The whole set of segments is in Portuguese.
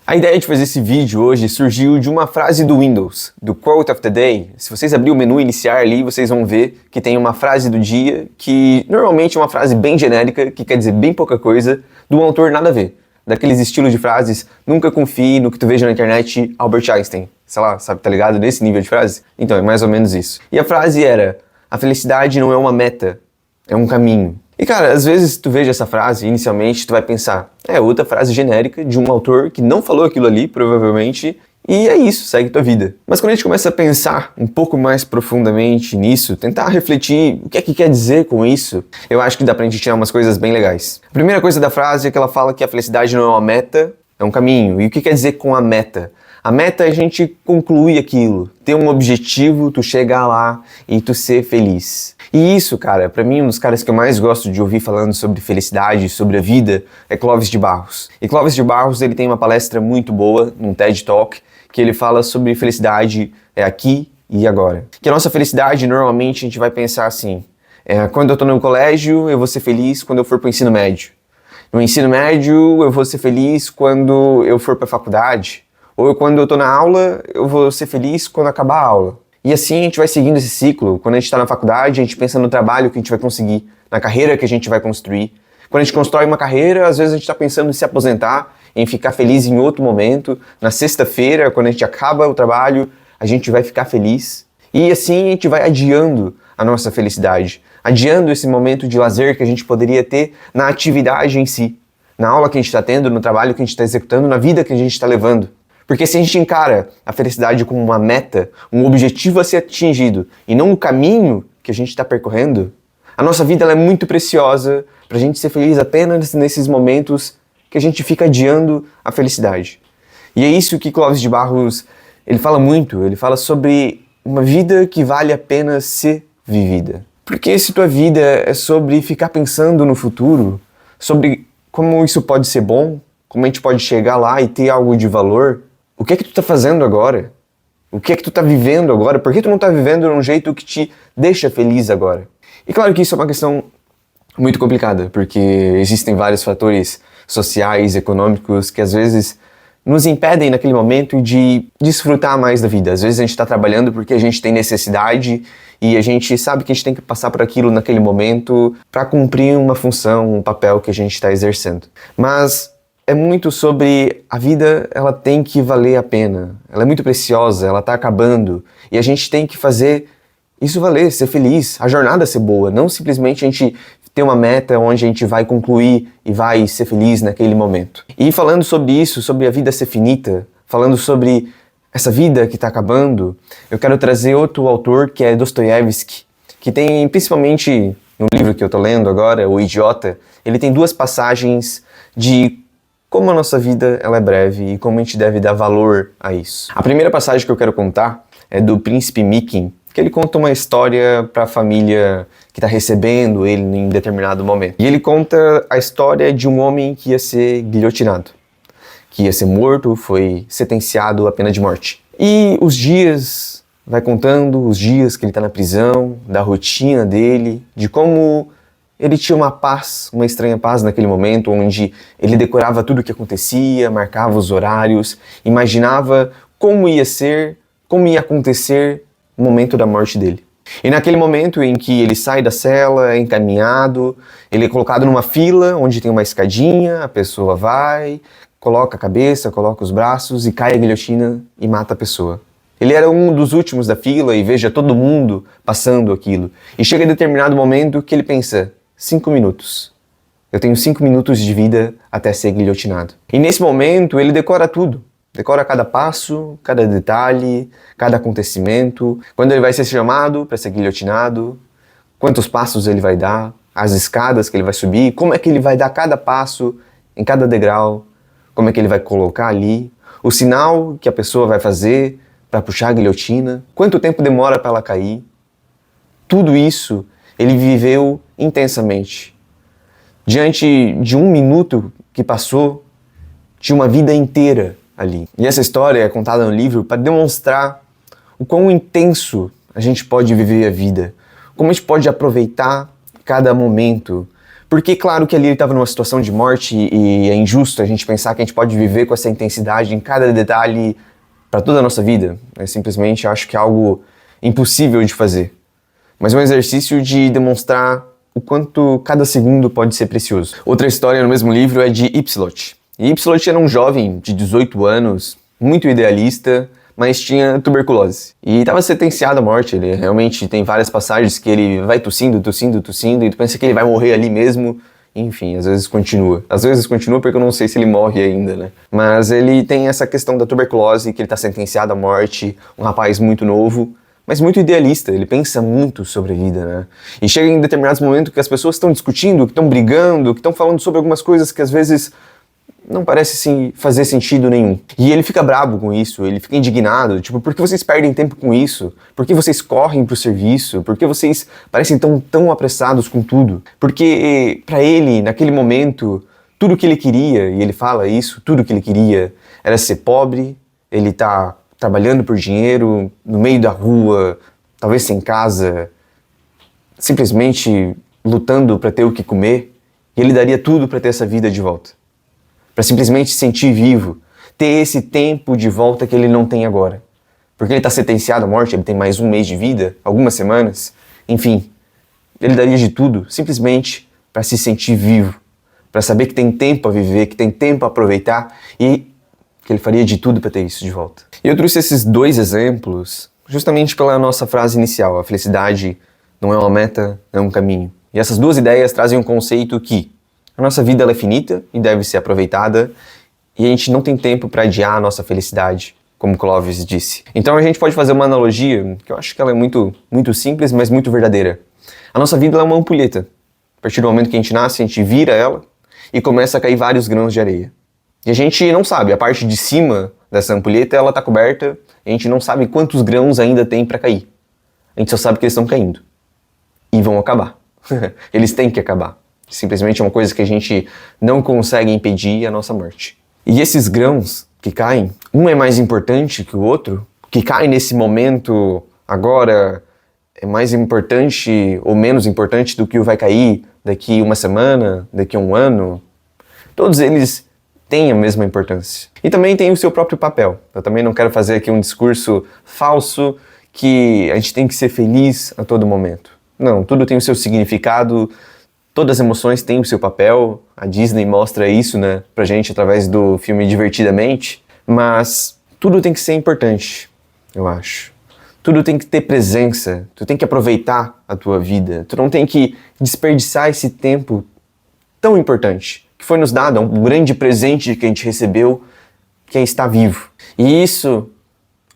A ideia de fazer esse vídeo hoje surgiu de uma frase do Windows, do Quote of the Day. Se vocês abrirem o menu iniciar ali, vocês vão ver que tem uma frase do dia que normalmente é uma frase bem genérica, que quer dizer bem pouca coisa, do autor nada a ver. Daqueles estilos de frases, nunca confie no que tu veja na internet, Albert Einstein. Sei lá, sabe, tá ligado? Nesse nível de frase? Então, é mais ou menos isso. E a frase era: a felicidade não é uma meta, é um caminho. E cara, às vezes tu veja essa frase, inicialmente tu vai pensar, é outra frase genérica de um autor que não falou aquilo ali, provavelmente, e é isso, segue tua vida. Mas quando a gente começa a pensar um pouco mais profundamente nisso, tentar refletir o que é que quer dizer com isso, eu acho que dá pra gente tirar umas coisas bem legais. A primeira coisa da frase é que ela fala que a felicidade não é uma meta, é um caminho. E o que quer dizer com a meta? A meta é a gente concluir aquilo, ter um objetivo, tu chegar lá e tu ser feliz. E isso, cara, pra mim, um dos caras que eu mais gosto de ouvir falando sobre felicidade, sobre a vida, é Clóvis de Barros. E Clóvis de Barros, ele tem uma palestra muito boa, num TED Talk, que ele fala sobre felicidade aqui e agora. Que a nossa felicidade, normalmente, a gente vai pensar assim, quando eu tô no colégio, eu vou ser feliz quando eu for pro ensino médio. No ensino médio, eu vou ser feliz quando eu for pra faculdade. Ou quando eu tô na aula, eu vou ser feliz quando acabar a aula. E assim a gente vai seguindo esse ciclo. Quando a gente tá na faculdade, a gente pensa no trabalho que a gente vai conseguir, na carreira que a gente vai construir. Quando a gente constrói uma carreira, às vezes a gente tá pensando em se aposentar, em ficar feliz em outro momento. Na sexta-feira, quando a gente acaba o trabalho, a gente vai ficar feliz. E assim a gente vai adiando a nossa felicidade, adiando esse momento de lazer que a gente poderia ter na atividade em si, na aula que a gente está tendo, no trabalho que a gente está executando, na vida que a gente está levando. Porque se a gente encara a felicidade como uma meta, um objetivo a ser atingido, e não o caminho que a gente está percorrendo, a nossa vida ela é muito preciosa para a gente ser feliz apenas nesses momentos que a gente fica adiando a felicidade. E é isso que Clóvis de Barros, ele fala muito, ele fala sobre uma vida que vale a pena ser vivida. Porque se tua vida é sobre ficar pensando no futuro, sobre como isso pode ser bom, como a gente pode chegar lá e ter algo de valor, o que é que tu tá fazendo agora? O que é que tu tá vivendo agora? Por que tu não tá vivendo de um jeito que te deixa feliz agora? E claro que isso é uma questão muito complicada, porque existem vários fatores sociais, econômicos, que às vezes nos impedem naquele momento de desfrutar mais da vida. Às vezes a gente está trabalhando porque a gente tem necessidade e a gente sabe que a gente tem que passar por aquilo naquele momento para cumprir uma função, um papel que a gente está exercendo. Mas é muito sobre a vida, ela tem que valer a pena. Ela é muito preciosa, ela está acabando e a gente tem que fazer isso valer, ser feliz, a jornada ser boa, não simplesmente a gente ter uma meta onde a gente vai concluir e vai ser feliz naquele momento. E falando sobre isso, sobre a vida ser finita, falando sobre essa vida que está acabando, eu quero trazer outro autor que é Dostoiévski, que tem, principalmente no livro que eu tô lendo agora, O Idiota, ele tem duas passagens de como a nossa vida ela é breve e como a gente deve dar valor a isso. A primeira passagem que eu quero contar é do Príncipe Mickey, que ele conta uma história para a família que está recebendo ele em determinado momento. E ele conta a história de um homem que ia ser guilhotinado, que ia ser morto, foi sentenciado à pena de morte. E os dias, vai contando os dias que ele está na prisão, da rotina dele, de como ele tinha uma paz, uma estranha paz naquele momento, onde ele decorava tudo o que acontecia, marcava os horários, imaginava como ia ser, como ia acontecer o momento da morte dele. E naquele momento em que ele sai da cela, é encaminhado, ele é colocado numa fila onde tem uma escadinha, a pessoa vai, coloca a cabeça, coloca os braços e cai a guilhotina e mata a pessoa. Ele era um dos últimos da fila e veja todo mundo passando aquilo. E chega a determinado momento que ele pensa, 5 minutos. Eu tenho 5 minutos de vida até ser guilhotinado. E nesse momento ele decora tudo. Decora cada passo, cada detalhe, cada acontecimento, quando ele vai ser chamado para ser guilhotinado, quantos passos ele vai dar, as escadas que ele vai subir, como é que ele vai dar cada passo em cada degrau, como é que ele vai colocar ali, o sinal que a pessoa vai fazer para puxar a guilhotina, quanto tempo demora para ela cair. Tudo isso ele viveu intensamente. Diante de 1 minuto que passou, de uma vida inteira ali. E essa história é contada no livro para demonstrar o quão intenso a gente pode viver a vida, como a gente pode aproveitar cada momento, Porque claro que ali ele estava numa situação de morte e é injusto a gente pensar que a gente pode viver com essa intensidade em cada detalhe para toda a nossa vida. Eu simplesmente acho que é algo impossível de fazer. Mas é um exercício de demonstrar o quanto cada segundo pode ser precioso. Outra história no mesmo livro é de Ypsilot. E Ypsilot era um jovem de 18 anos, muito idealista, mas tinha tuberculose. E estava sentenciado à morte. Ele realmente tem várias passagens que ele vai tossindo, e tu pensa que ele vai morrer ali mesmo. Enfim, às vezes continua. Às vezes continua porque eu não sei se ele morre ainda, né? Mas ele tem essa questão da tuberculose, que ele está sentenciado à morte, um rapaz muito novo, mas muito idealista, ele pensa muito sobre a vida, né? E chega em determinados momentos que as pessoas estão discutindo, que estão brigando, que estão falando sobre algumas coisas que às vezes não parece fazer sentido nenhum. E ele fica bravo com isso, ele fica indignado, tipo, por que vocês perdem tempo com isso? Por que vocês correm pro serviço? Por que vocês parecem tão apressados com tudo? Porque pra ele, naquele momento, tudo que ele queria, e ele fala isso, tudo que ele queria era ser pobre, ele tá trabalhando por dinheiro, no meio da rua, talvez sem casa, simplesmente lutando para ter o que comer, e ele daria tudo para ter essa vida de volta. Para simplesmente se sentir vivo, ter esse tempo de volta que ele não tem agora. Porque ele está sentenciado à morte, ele tem mais um mês de vida, algumas semanas, enfim. Ele daria de tudo, simplesmente para se sentir vivo, para saber que tem tempo a viver, que tem tempo a aproveitar e que ele faria de tudo para ter isso de volta. E eu trouxe esses dois exemplos justamente pela nossa frase inicial, a felicidade não é uma meta, é um caminho. E essas duas ideias trazem um conceito que a nossa vida ela é finita e deve ser aproveitada e a gente não tem tempo para adiar a nossa felicidade, como Clovis disse. Então a gente pode fazer uma analogia, que eu acho que ela é muito simples, mas muito verdadeira. A nossa vida é uma ampulheta. A partir do momento que a gente nasce, a gente vira ela e começa a cair vários grãos de areia. E a gente não sabe, a parte de cima dessa ampulheta ela está coberta e a gente não sabe quantos grãos ainda tem para cair. A gente só sabe que eles estão caindo. E vão acabar. Eles têm que acabar. Simplesmente é uma coisa que a gente não consegue impedir a nossa morte. E esses grãos que caem, um é mais importante que o outro, que cai nesse momento agora é mais importante ou menos importante do que o vai cair daqui uma semana, daqui a um ano. Todos eles têm a mesma importância. E também tem o seu próprio papel. Eu também não quero fazer aqui um discurso falso que a gente tem que ser feliz a todo momento. Não, tudo tem o seu significado, todas as emoções têm o seu papel. A Disney mostra isso, né, pra gente através do filme Divertidamente. Mas tudo tem que ser importante, eu acho. Tudo tem que ter presença. Tu tem que aproveitar a tua vida. Tu não tem que desperdiçar esse tempo tão importante que foi nos dado, um grande presente que a gente recebeu, que é estar vivo. E isso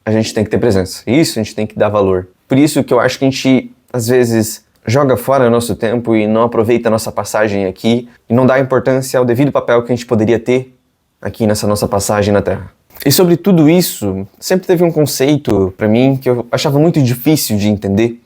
a gente tem que ter presença. Isso a gente tem que dar valor. Por isso que eu acho que a gente, às vezes, joga fora o nosso tempo e não aproveita a nossa passagem aqui e não dá importância ao devido papel que a gente poderia ter aqui nessa nossa passagem na Terra. E sobre tudo isso, sempre teve um conceito para mim que eu achava muito difícil de entender,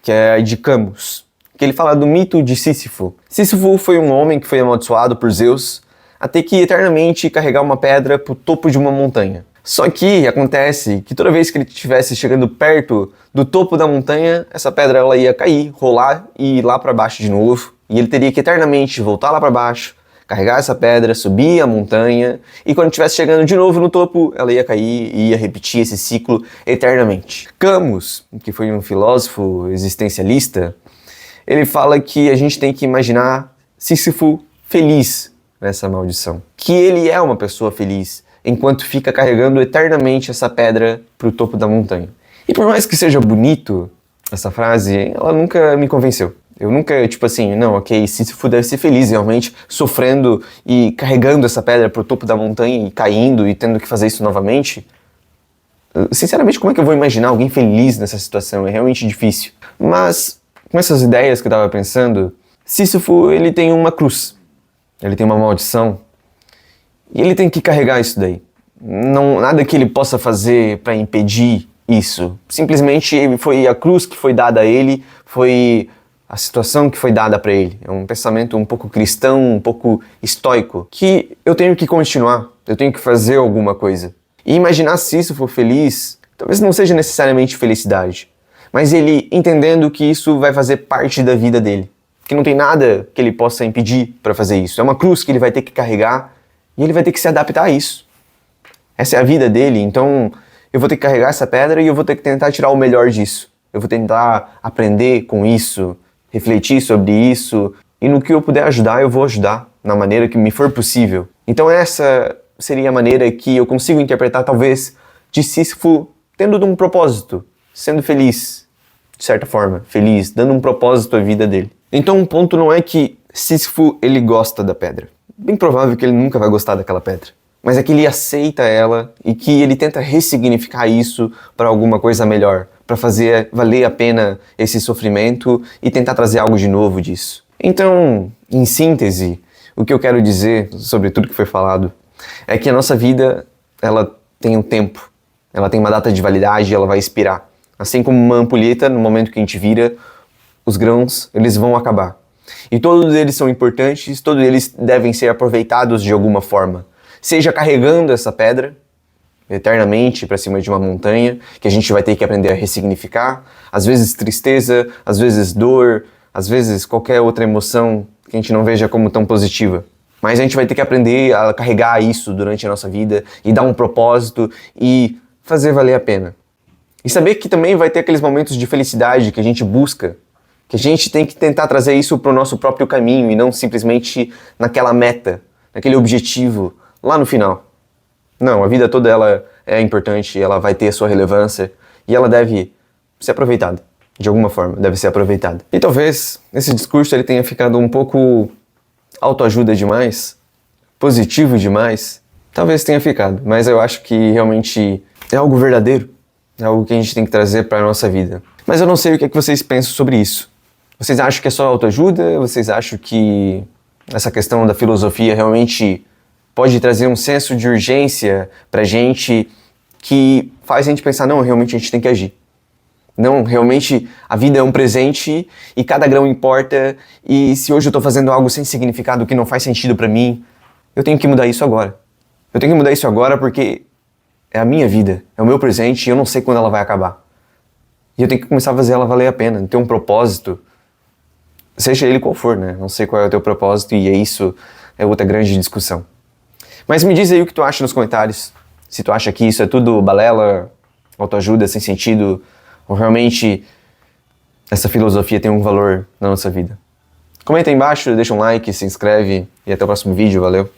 que é de Camus, que ele fala do mito de Sísifo. Sísifo foi um homem que foi amaldiçoado por Zeus a ter que eternamente carregar uma pedra pro topo de uma montanha. Só que acontece que toda vez que ele estivesse chegando perto do topo da montanha, essa pedra ela ia cair, rolar e ir lá para baixo de novo. E ele teria que eternamente voltar lá para baixo, carregar essa pedra, subir a montanha, e quando estivesse chegando de novo no topo, ela ia cair e ia repetir esse ciclo eternamente. Camus, que foi um filósofo existencialista, ele fala que a gente tem que imaginar Sísifo feliz nessa maldição. Que ele é uma pessoa feliz, enquanto fica carregando eternamente essa pedra para o topo da montanha. E por mais que seja bonito essa frase, ela nunca me convenceu. Eu nunca, tipo assim, não, ok, Sísifo deve ser feliz realmente, sofrendo e carregando essa pedra pro topo da montanha e caindo e tendo que fazer isso novamente. Sinceramente, como é que eu vou imaginar alguém feliz nessa situação? É realmente difícil. Mas, com essas ideias que eu tava pensando, Sísifo, ele tem uma cruz. Ele tem uma maldição. E ele tem que carregar isso daí. Não, nada que ele possa fazer para impedir isso. Simplesmente foi a cruz que foi dada a ele, foi a situação que foi dada para ele. É um pensamento um pouco cristão, um pouco estoico, que eu tenho que continuar, eu tenho que fazer alguma coisa. E imaginar se isso for feliz, talvez não seja necessariamente felicidade, mas ele entendendo que isso vai fazer parte da vida dele, que não tem nada que ele possa impedir para fazer isso. É uma cruz que ele vai ter que carregar e ele vai ter que se adaptar a isso. Essa é a vida dele, então eu vou ter que carregar essa pedra e eu vou ter que tentar tirar o melhor disso. Eu vou tentar aprender com isso, refletir sobre isso, e no que eu puder ajudar, eu vou ajudar, na maneira que me for possível. Então essa seria a maneira que eu consigo interpretar, talvez, de Sísifo tendo um propósito, sendo feliz, de certa forma, feliz, dando um propósito à vida dele. Então o ponto não é que Sísifo, ele gosta da pedra. Bem provável que ele nunca vai gostar daquela pedra. Mas é que ele aceita ela e que ele tenta ressignificar isso para alguma coisa melhor, para fazer valer a pena esse sofrimento e tentar trazer algo de novo disso. Então, em síntese, o que eu quero dizer sobre tudo que foi falado é que a nossa vida, ela tem um tempo, ela tem uma data de validade e ela vai expirar. Assim como uma ampulheta, no momento que a gente vira, os grãos, eles vão acabar. E todos eles são importantes, todos eles devem ser aproveitados de alguma forma. Seja carregando essa pedra eternamente para cima de uma montanha, que a gente vai ter que aprender a ressignificar, às vezes tristeza, às vezes dor, às vezes qualquer outra emoção que a gente não veja como tão positiva. Mas a gente vai ter que aprender a carregar isso durante a nossa vida e dar um propósito e fazer valer a pena. E saber que também vai ter aqueles momentos de felicidade que a gente busca, que a gente tem que tentar trazer isso para o nosso próprio caminho e não simplesmente naquela meta, naquele objetivo lá no final. Não, a vida toda ela é importante, ela vai ter a sua relevância e ela deve ser aproveitada. De alguma forma, deve ser aproveitada. E talvez esse discurso ele tenha ficado um pouco autoajuda demais, positivo demais. Talvez tenha ficado, mas eu acho que realmente é algo verdadeiro. É algo que a gente tem que trazer para a nossa vida. Mas eu não sei o que é que vocês pensam sobre isso. Vocês acham que é só autoajuda? Vocês acham que essa questão da filosofia realmente pode trazer um senso de urgência pra gente que faz a gente pensar, não, realmente a gente tem que agir. Não, realmente a vida é um presente e cada grão importa e se hoje eu tô fazendo algo sem significado que não faz sentido pra mim, eu tenho que mudar isso agora. Eu tenho que mudar isso agora porque é a minha vida, é o meu presente e eu não sei quando ela vai acabar. E eu tenho que começar a fazer ela valer a pena, ter um propósito, seja ele qual for, né? Não sei qual é o teu propósito e isso é outra grande discussão. Mas me diz aí o que tu acha nos comentários. Se tu acha que isso é tudo balela, autoajuda, sem sentido, ou realmente essa filosofia tem um valor na nossa vida. Comenta aí embaixo, deixa um like, se inscreve e até o próximo vídeo, valeu!